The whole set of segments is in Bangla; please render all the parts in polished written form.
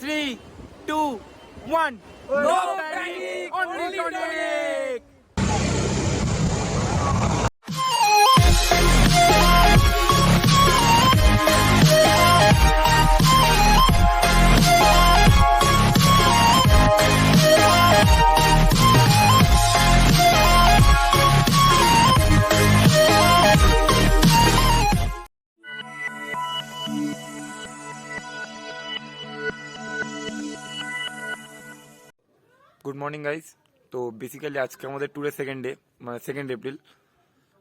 3, 2, 1. No panic, only tonic. Good morning guys. তো বেসিক্যালি আজকে আমাদের ট্যুরের সেকেন্ড ডে, মানে 2 এপ্রিল।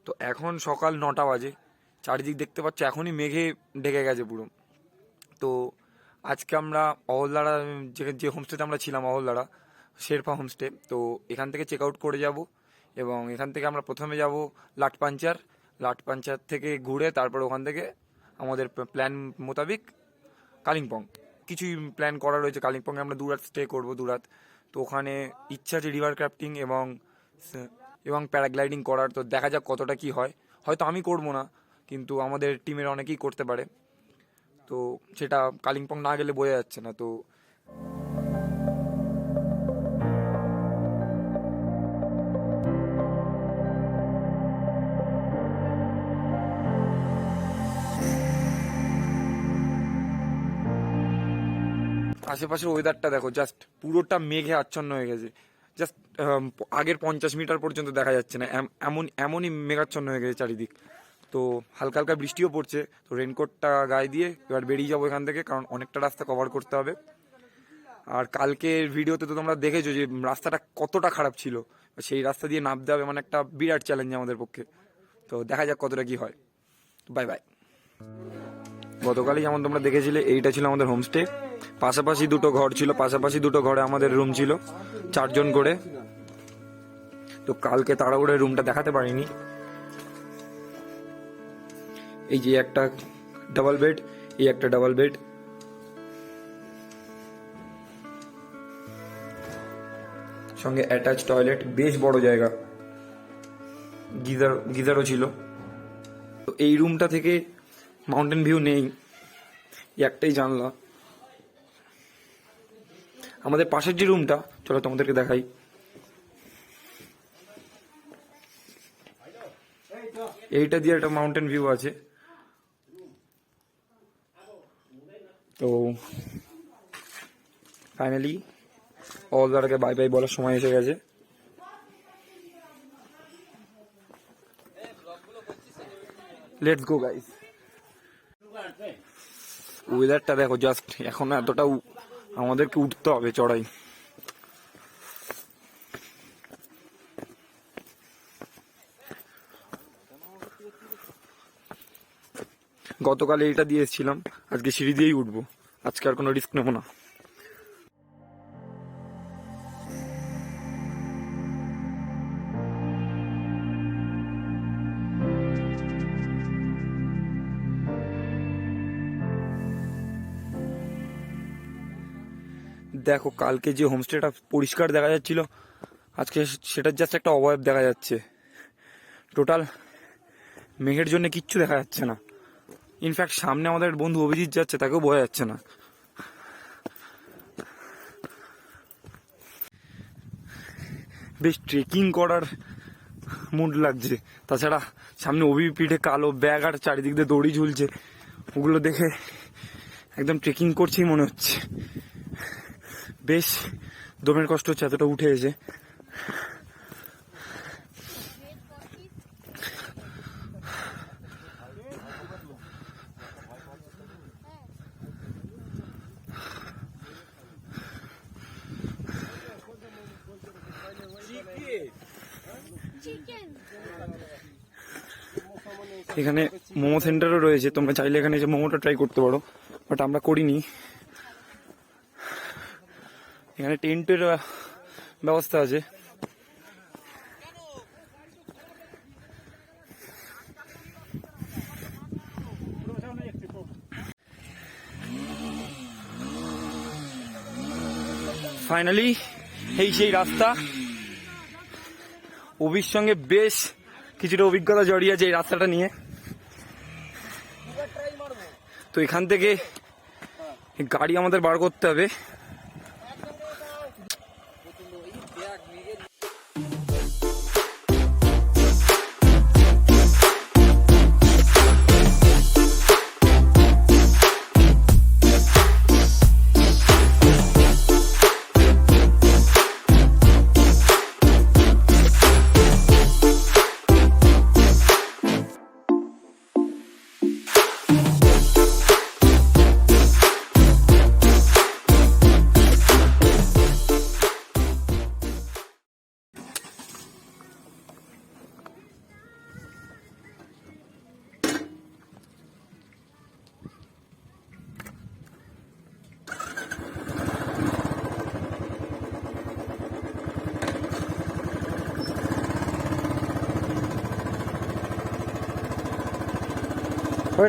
তো এখন সকাল 9টা বাজে, চারিদিক দেখতে পাচ্ছ এখনই মেঘে ঢেকে গেছে পুরো। তো আজকে আমরা অহলদারা, যে হোমস্টেতে আমরা ছিলাম, অহলদারা শেরপা হোমস্টে, তো এখান থেকে চেক আউট করে যাব এবং এখান থেকে আমরা প্রথমে যাব লাটপাঞ্চার থেকে ঘুরে তারপর ওখান থেকে আমাদের প্ল্যান মোতাবিক কালিম্পং। কিছুই প্ল্যান করা রয়েছে, কালিম্পংয়ে আমরা 2 রাত স্টে করবো, 2 রাত। তো ওখানে ইচ্ছা আছে রিভার ক্রাফটিং এবং প্যারাগ্লাইডিং করার। তো দেখা যাক কতটা কি হয়। হয়তো আমি করব না, কিন্তু আমাদের টিমের অনেকেই করতে পারে। তো সেটা কালিম্পং না গেলে বোঝা যাচ্ছে না। তো আশেপাশের ওয়েদারটা দেখো, জাস্ট পুরোটা মেঘে আচ্ছন্ন হয়ে গেছে। জাস্ট আগের 50 মিটার পর্যন্ত দেখা যাচ্ছে না, এমনই মেঘাচ্ছন্ন হয়ে গেছে চারিদিক। তো হালকা হালকা বৃষ্টিও পড়ছে। তো রেনকোটটা গায়ে দিয়ে এবার বেরিয়ে যাবো এখান থেকে, কারণ অনেকটা রাস্তা কভার করতে হবে। আর কালকের ভিডিওতে তো তোমরা দেখেছো যে রাস্তাটা কতটা খারাপ ছিল। সেই রাস্তা দিয়ে নামতে হবে, মানে একটা বিরাট চ্যালেঞ্জ আমাদের পক্ষে। তো দেখা যাক কতটা কি হয়। Bye bye. গতকালই যেমন তোমরা দেখেছিলে, এইটা ছিল আমাদের হোমস্টে। পাশাপাশি 2টো ঘর ছিল, পাশাপাশি 2টো ঘরে আমাদের রুম ছিল, 4 জন করে। তো কালকে তাড়াহুড়োর রুমটা দেখাতে পারিনি। এই যে একটা ডাবল বেড, এই একটা ডাবল বেড, সঙ্গে অ্যাটাচ টয়লেট, বেশ বড় জায়গা, গিজারও ছিল। তো এই রুমটা থেকে মাউন্টেন ভিউ নেই, একটাই জানলা। আমাদের পাশের যে রুমটা, চলো তোমাদেরকে দেখাই। এইটা দিয়ে একটা মাউন্টেন ভিউ আছে। তো ফাইনালি অলদারকে বাই বাই বলার সময় এসে গেছে। Let's go guys. ওয়েদারটা দেখো, জাস্ট এখন এতটা আমাদেরকে উঠতে হবে চড়াই। গতকাল এইটা দিয়ে এসেছিলাম, আজকে সিঁড়ি দিয়েই উঠবো। আজকে আর কোনো রিস্ক নেবো না। দেখো, কালকে যে হোমস্টেটা পরিষ্কার দেখা যাচ্ছিল, আজকে সেটার জাস্ট একটা অবয়ব দেখা যাচ্ছে। টোটাল মেঘের জন্য কিচ্ছু দেখা যাচ্ছে না। ইনফ্যাক্ট সামনে আমাদের বন্ধু অভিজিৎ যাচ্ছে, তাকেও বোঝা যাচ্ছে না। বেশ ট্রেকিং করার মুড লাগছে। তাছাড়া সামনে পিঠে কালো ব্যাগ আর চারিদিক দিয়ে দড়ি ঝুলছে, ওগুলো দেখে একদম ট্রেকিং করছেই মনে হচ্ছে। বেশ দমের কষ্ট হচ্ছে, এতটা উঠে এসে। এখানে মোমো সেন্টারও রয়েছে, তোমরা চাইলে এখানে এসে মোমোটা ট্রাই করতে পারো, বাট আমরা করিনি। এখানে টেন্টের ব্যবস্থা আছে। ফাইনালি এই সেই রাস্তা। অভির সঙ্গে বেশ কিছুটা অভিজ্ঞতা জড়িয়ে আছে এই রাস্তাটা নিয়ে। তো এখান থেকে গাড়ি আমাদের বার করতে হবে।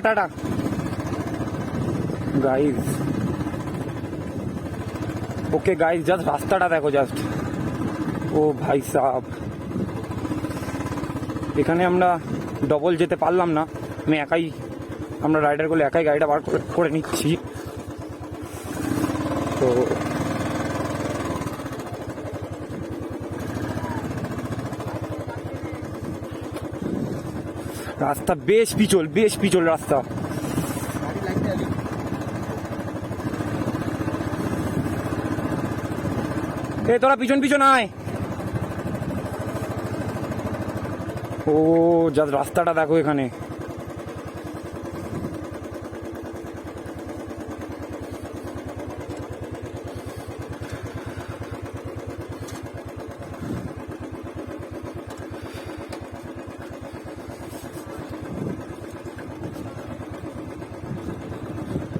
Tata guys. Okay guys, just রাস্তাটা দেখো জাস্ট। ও ভাই সাহ, এখানে আমরা ডবল যেতে পারলাম না। আমরা রাইডারগুলো একাই গাড়িটা বার করে নিচ্ছি। তো রাস্তা বেশ পিছল রাস্তা। এই তোরা পিছন আয়। ও যা রাস্তাটা দেখো এখানে।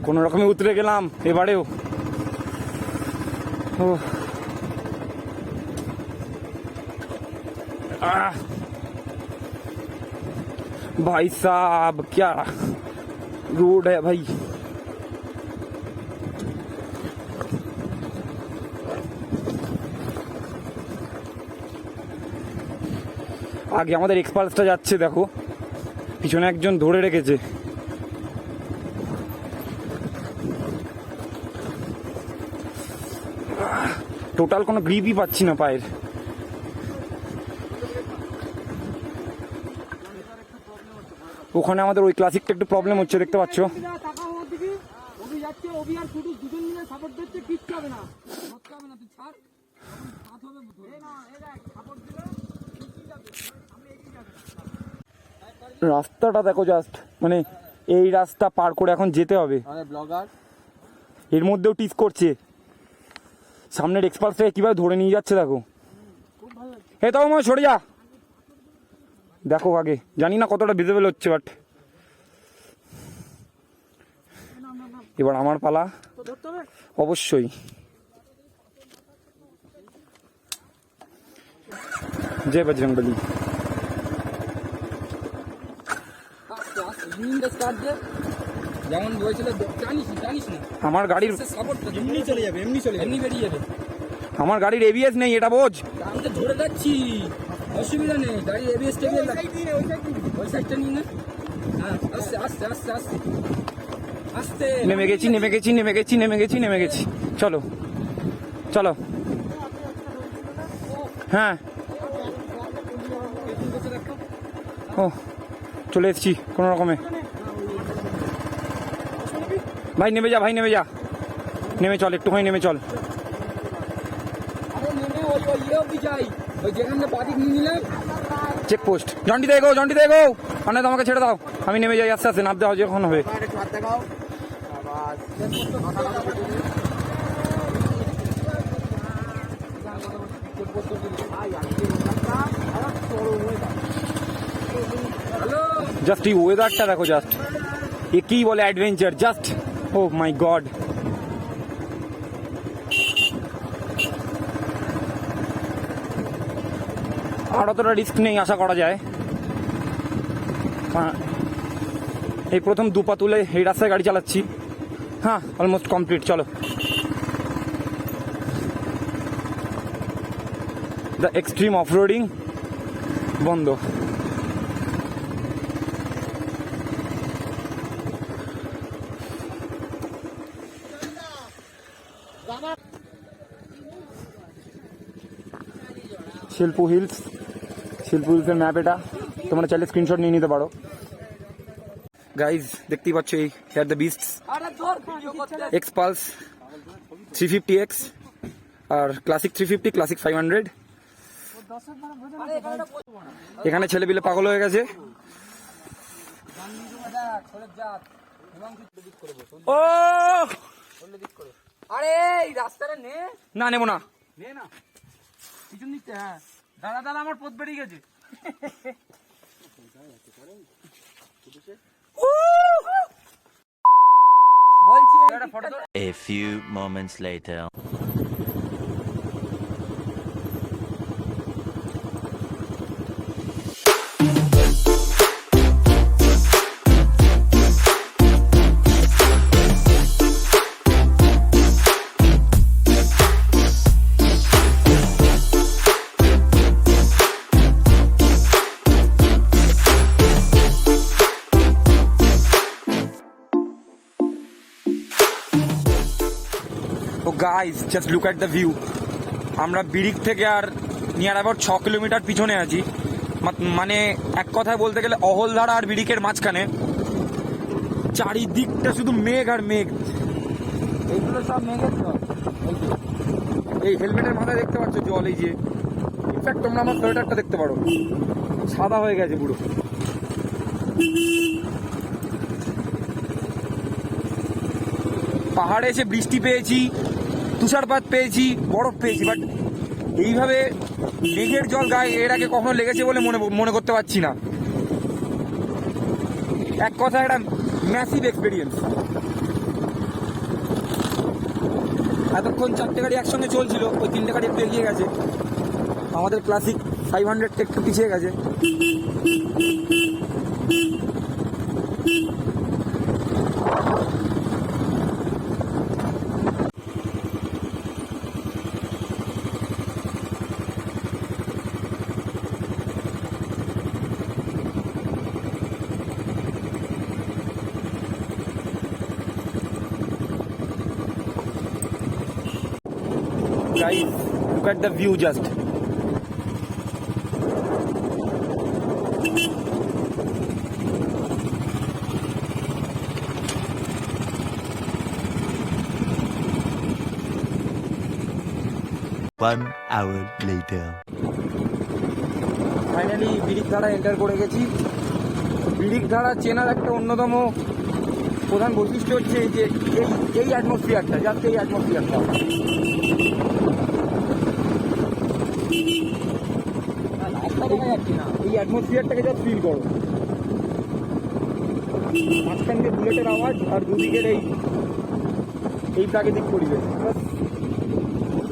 কোন রকমে উতরে গেলাম এবারেও। ও भाई साहब क्या रोड है भाई। আগে আমাদের এক্সপালসটা যাচ্ছে দেখো, পিছনে একজন ধরে রেখেছে। টোটাল কোনো গ্রিপই পাচ্ছি না পায়ের। ওখানে আমাদের ওই ক্লাসিকটা একটু প্রবলেম হচ্ছে, দেখতে পাচ্ছ। রাস্তাটা দেখো জাস্ট, মানে এই রাস্তা পার করে এখন যেতে হবে। এর মধ্যেও টিস করছে, সামনের এক্সপালসটাকে কিভাবে ধরে নিয়ে যাচ্ছে দেখো। এই তো আমার সরে যা, দেখো আগে জানি না কতটা ভিজিবল হচ্ছে, বাট এবার আমার পালা অবশ্যই। জয় বজরংবলী। আমার গাড়ির আমার গাড়ির এবিএস নেই, এটা বোঝ। আমি তো ধরে যাচ্ছি, অসুবিধা নেই। গাড়ি এবিএস থেকে ওই সাইডটা নিয়ে না। হ্যাঁ আস্তে আস্তে আস্তে আস্তে আস্তে। নেমে গেছি। চলো চলো। হ্যাঁ ও চলে এসছি কোনো রকমে। ভাই নেমে যা, নেমে চল, একটুখানি নেমে চল। চেকপোস্ট জন্টি দেখো, মানে তোমাকে ছেড়ে দাও, আমি নেমে যাই আস্তে আস্তে। নামতে হবে যখন হবে। জাস্ট এই ওয়েদারটা দেখো, জাস্ট এ কি বলে অ্যাডভেঞ্চার, জাস্ট ও মাই গড। আর অতটা রিস্ক নেই আশা করা যায়। এই প্রথম দুপা তুলে এই রাস্তায় গাড়ি চালাচ্ছি। হ্যাঁ অলমোস্ট কমপ্লিট। চলো। দ্য এক্সট্রিম অফরোডিং বন্ধ। শিল্পু হিলসের ম্যাপ এটা, তোমরা চাইলে স্ক্রিনশট নিয়ে নিতে পারো। গাইজ দেখতেই পাচ্ছ এই here the beasts Xpulse 350X আর ক্লাসিক 350, ক্লাসিক 500। এখানে ছেলেপিলে পাগল হয়ে গেছে। ও আরে এই রাস্তাটা নে না, নেবো না। নে না পিছন দিকতে। হ্যাঁ দাদা দাদা আমার পথ বেরিয়ে গেছে। বলছি একটা photo. A few moments later. ও guys just look at the view. আমরা বিরিক থেকে আর নিয়ার অ্যাবাউট 6 কিলোমিটার পিছনে আছি। মানে এক কথায় বলতে গেলে অহলধারা আর বিরিকের মাঝখানে চারিদিকটা শুধু মেঘ আর মেঘ। এইগুলো সব মেঘের জল। এই হেলমেটের মাথায় দেখতে পাচ্ছ জল, এই যে ইনফ্যাক্ট তোমরা আমার সোয়েটারটা দেখতে পারো, সাদা হয়ে গেছে পুরো। পাহাড়ে এসে বৃষ্টি পেয়েছি, তুষারপাত পেয়েছি, বরফ পেয়েছি, বাট এইভাবে মেঘের জল গায়ে এর আগে কখনো লেগেছে বলে মনে করতে পারছি না। এক কথা একটা ম্যাসিভ এক্সপিরিয়েন্স। এতক্ষণ 4টে গাড়ি একসঙ্গে চলছিল, ওই 3টে গাড়ি একটু এগিয়ে গেছে। আমাদের ক্লাসিক 500 একটু পিছিয়ে গেছে। Guys, look at the view just. One hour later. Finally বিরিক ধারা এন্টার করে গেছি। বিরিক ধারা চেনার একটা অন্যতম প্রধান বৈশিষ্ট্য হচ্ছে এই যে এই অ্যাটমসফিয়ারটা, জাস্ট এই অ্যাটমসফিয়ারটা। রাস্তা দেখা যাচ্ছে না। এই অ্যাটমসফিয়ারটাকে জাস্ট ফিল করো। মাঝখান দিয়ে বুলেটের আওয়াজ আর দুদিকের এই প্রাকৃতিক পরিবেশ,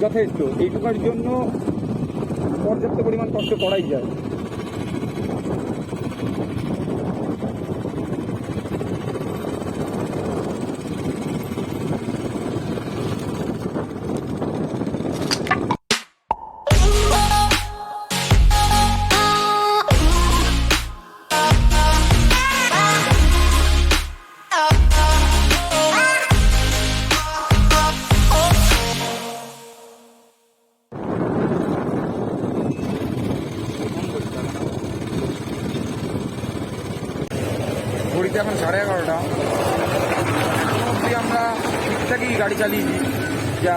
যথেষ্ট। এইটুকার জন্য পর্যাপ্ত পরিমাণ কষ্ট করাই যায়। ঘড়িতে এখন 11:30। অবধি আমরা ঠিকঠাকই গাড়ি চালিয়েছি, যা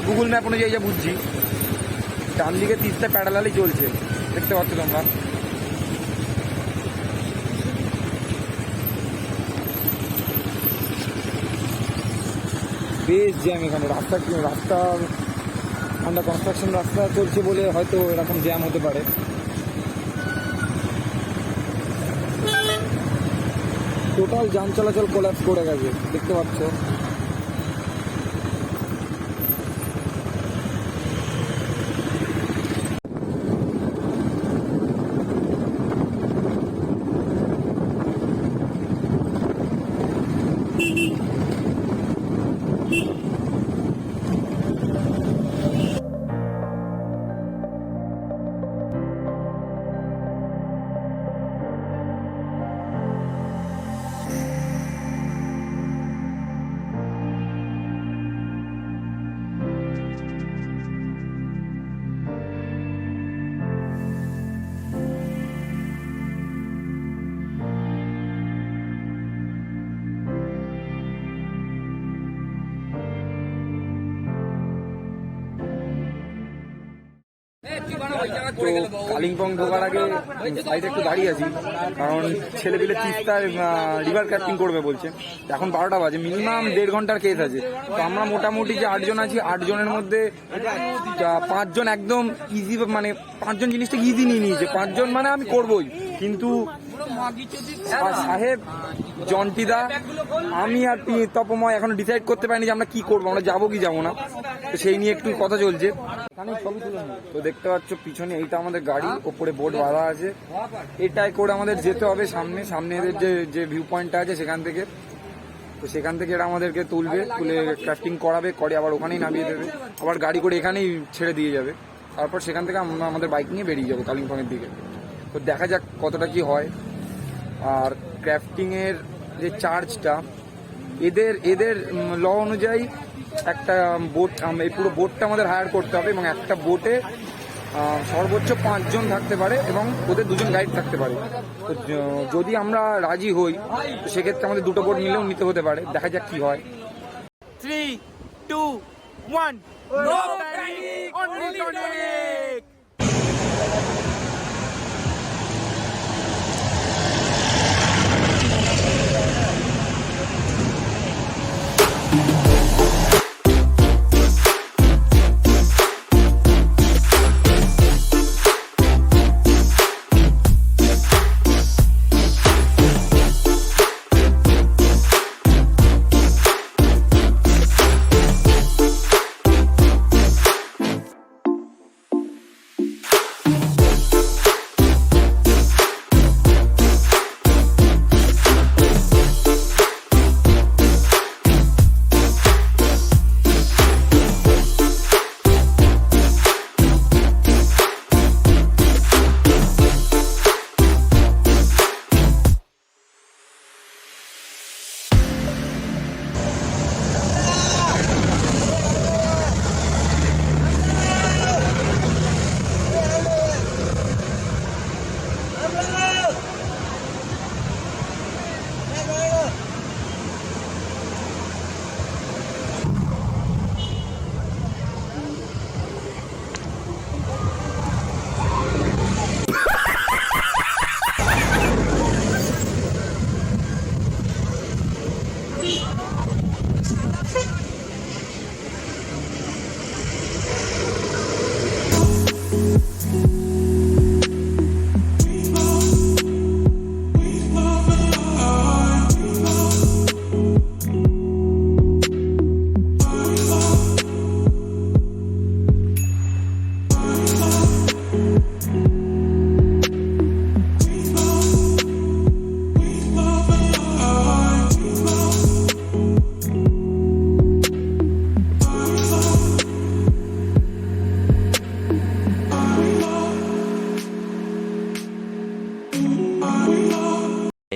গুগল ম্যাপ অনুযায়ী যা বুঝছি। ডান দিকে 3টে প্যারালালই চলছে, দেখতে পাচ্ছ তোমরা। বেশ জ্যাম এখানে। রাস্তা আন্ডার কনস্ট্রাকশন রাস্তা চলছে বলে হয়তো এরকম জ্যাম হতে পারে। টোটাল যান চলাচল কোলাপস করে গেছে, দেখতে পাচ্ছ। তো কালিম্পং ঢোকার আগে সাইডে একটু দাঁড়িয়ে আছি, কারণ ছেলেপিলে তিস্তায় রিভার ক্রাফটিং করবে বলছে। এখন 12টা বাজে, মিনিমাম 1.5 ঘন্টার কেস আছে। তো আমরা মোটামুটি যে 8 জন আছি, 8 জনের মধ্যে 5 জন একদম ইজি, মানে 5 জন জিনিসটা ইজি নিয়ে নিয়েছে। 5 জন মানে আমি করবোই, কিন্তু সাহেব, জন্টিদা, আমি আর তপময় এখনো ডিসাইড করতে পারিনি যে আমরা কি করবো, আমরা যাবো কি যাবো না। তো সেই নিয়ে একটু কথা চলছে। তো দেখতে পাচ্ছ পিছনে এইটা আমাদের গাড়ি, ওপরে বোর্ড বাঁধা আছে। এটাই করে আমাদের যেতে হবে সামনে, এদের যে ভিউ পয়েন্টটা আছে সেখান থেকে। তো সেখান থেকে এরা আমাদেরকে তুলে ক্রাফটিং করাবে, করে আবার ওখানেই নামিয়ে দেবে, আবার গাড়ি করে এখানেই ছেড়ে দিয়ে যাবে। তারপর সেখান থেকে আমরা আমাদের বাইক নিয়ে বেরিয়ে যাবো কালিম্পংয়ের দিকে। তো দেখা যাক কতটা কি হয়। আর ক্রাফটিং এর যে চার্জটা, এদের ল অনুযায়ী একটা বোট, এই পুরো বোটটা আমাদের হায়ার করতে হবে, এবং একটা বোটে সর্বোচ্চ 5 জন থাকতে পারে এবং ওদের 2 জন গাইড থাকতে পারে। তো যদি আমরা রাজি হই, তো সেক্ষেত্রে আমাদের 2টো বোট মিলেও নিতে হতে পারে। দেখা যাক কি হয়। 3, 2, 1, no panic, only tonic.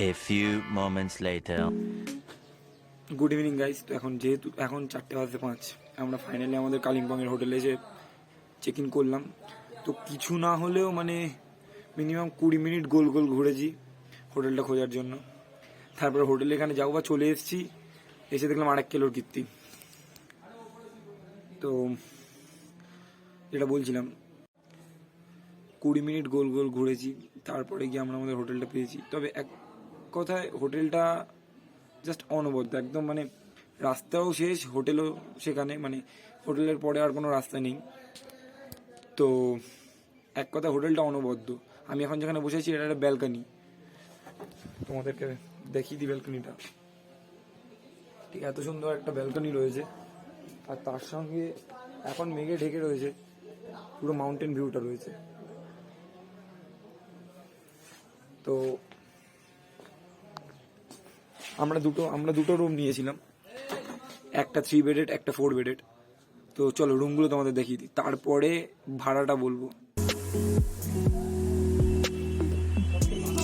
A few moments later. Good evening guys. তো এখন 4:05, আমরা ফাইনালি আমাদের কালিম্পংয়ের হোটেলে এসে চেক ইন করলাম। তো কিছু না হলেও মানে মিনিমাম 20 মিনিট গোল গোল ঘুরেছি হোটেলটা খোঁজার জন্য। তারপরে হোটেলে এখানে যাবো বা চলে এসেছি, এসে দেখলাম 1 কিলোর কীর্তি। তো যেটা বলছিলাম, 20 মিনিট গোল গোল ঘুরেছি, তারপরে গিয়ে আমরা আমাদের হোটেলটা পেয়েছি। তবে এক কথায় হোটেলটা জাস্ট অনবদ্য একদম, মানে রাস্তাও শেষ, হোটেলও সেখানে, মানে হোটেলের পরে আর কোনো রাস্তা নেই। তো এক কথা হোটেলটা অনবদ্য। আমি এখন যেখানে বসেছি এটা একটা ব্যালকনি, তোমাদেরকে দেখিয়ে দিই ব্যালকনিটা। ঠিক এত সুন্দর একটা ব্যালকনি রয়েছে, আর তার সঙ্গে এখন মেঘে ঢেকে রয়েছে, পুরো মাউন্টেন ভিউটা রয়েছে। তো আমরা দুটো রুম নিয়েছিলাম, একটা 3 বেডেড, একটা 4 বেডেড। তো চলো রুমগুলো তোমাদের দেখিয়ে দিই, তারপরে ভাড়াটা বলবো।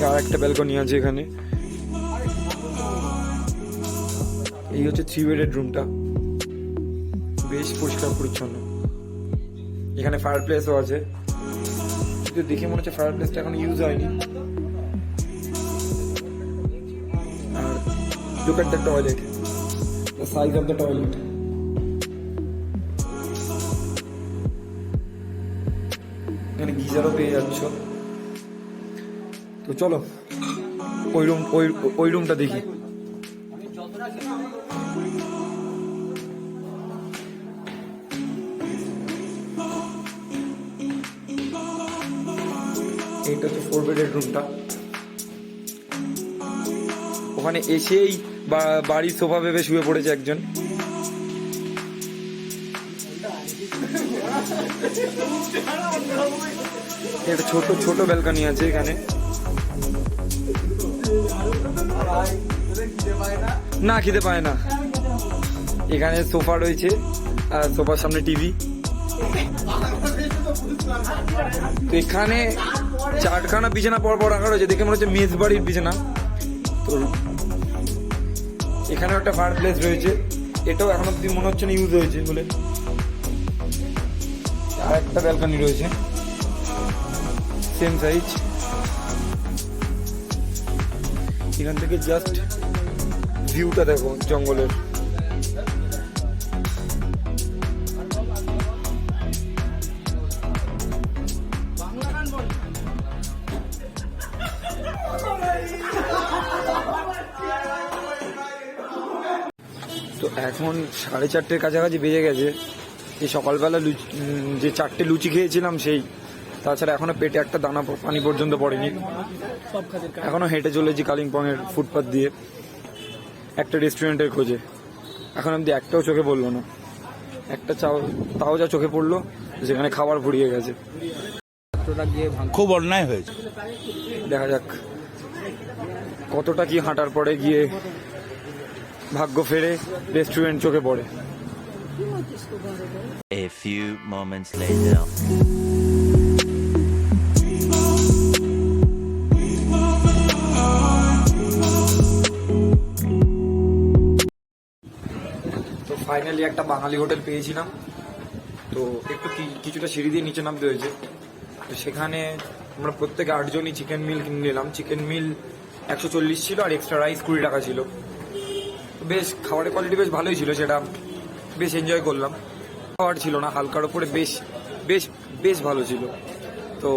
আর একটা ব্যালকনি আছে এখানে। এই হচ্ছে 3 বেডেড রুমটা, বেশ পরিষ্কার পরিচ্ছন্ন। এখানে ফায়ার প্লেসও আছে, কিন্তু দেখে মনে হচ্ছে ফায়ার প্লেসটা এখন ইউজ হয়নি। আর look at the toilet, the size of the toilet. এখানে গিজারও পেয়ে যাচ্ছ। তো চলো ওই রুমটা দেখি। এইটা হচ্ছে 4 বেডের রুমটা। ওখানে এসেই বাড়ির সোফা ভেবে শুয়ে পড়েছে একজন। একটা ছোট ব্যালকনি আছে এখানে। না খিদে পায় না। এখানে সোফা রয়েছে আর সোফার সামনে টিভি। তো এখানে 4খানা বিছানা পর রাখা রয়েছে, দেখে মনে হচ্ছে মেস বাড়ির বিছানা। তো এখানেও একটা ফায়ার প্লেস রয়েছে, এটাও এখন অব্দি মনে হচ্ছে না ইউজ হয়েছে বলে। আর একটা ব্যালকনি রয়েছে সেম সাইজ। এখান থেকে জাস্ট ভিউটা দেখো জঙ্গলের। তো এখন 4:30 কাছাকাছি বেজে গেছে। এই সকালবেলা যে 4টে লুচি খেয়েছিলাম সেই, তাছাড়া এখনো পেটে একটা দানা পানি পর্যন্ত পড়েনি। এখনো হেঁটে চলেছি কালিম্পংয়ের ফুটপাথ দিয়ে একটা রেস্টুরেন্টের খোঁজে। এখন অব্দি একটাও চোখে পড়লো না। একটা তাও যা চোখে পড়লো যেখানে খাবার ফুরিয়ে গেছে। খুব অন্যায় হয়েছে। দেখা যাক কতটা কি হাঁটার পরে গিয়ে ভাগ্য ফেরে রেস্টুরেন্ট চোখে পড়ে। A few moments later. তো ফাইনালি একটা বাঙালি হোটেল পেয়েছিলাম। তো একটু কিছুটা সিঁড়ি দিয়ে নিচে নামতে হয়েছে। তো সেখানে আমরা প্রত্যেকে 8 জনই চিকেন মিল কিনে নিলাম। চিকেন মিল 140 ছিল আর এক্সট্রা রাইস 20 টাকা ছিল। বেশ খাবারের কোয়ালিটি বেশ ভালোই ছিল, সেটা বেশ এনজয় করলাম। খাবার ছিল না, হালকার ওপরে বেশ বেশ বেশ ভালো ছিল। তো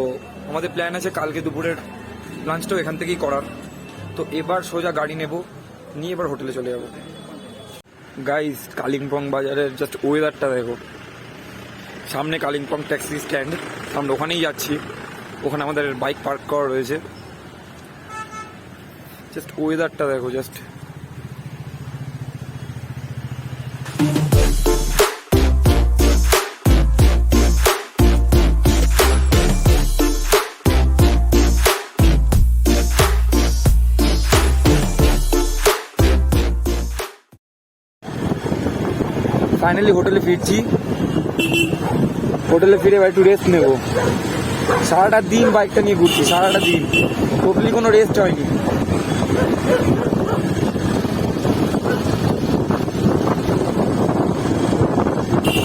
আমাদের প্ল্যান আছে কালকে দুপুরের লাঞ্চটাও এখান থেকেই করার। তো এবার সোজা গাড়ি নেব, নিয়ে এবার হোটেলে চলে যাব। গাইস, কালিম্পং বাজারের জাস্ট ওয়েদারটা দেখো। সামনে কালিম্পং ট্যাক্সি স্ট্যান্ড, আমরা ওখানেই যাচ্ছি। ওখানে আমাদের বাইক পার্ক করা রয়েছে। জাস্ট ওয়েদারটা দেখো জাস্ট। ফাইনালি হোটেলে ফিরছি। হোটেলে ফিরে এবার একটু রেস্ট নেবো। সারাটা দিন বাইকটা নিয়ে ঘুরছি, সারাটা দিন টোটালি কোনো রেস্ট হয়নি।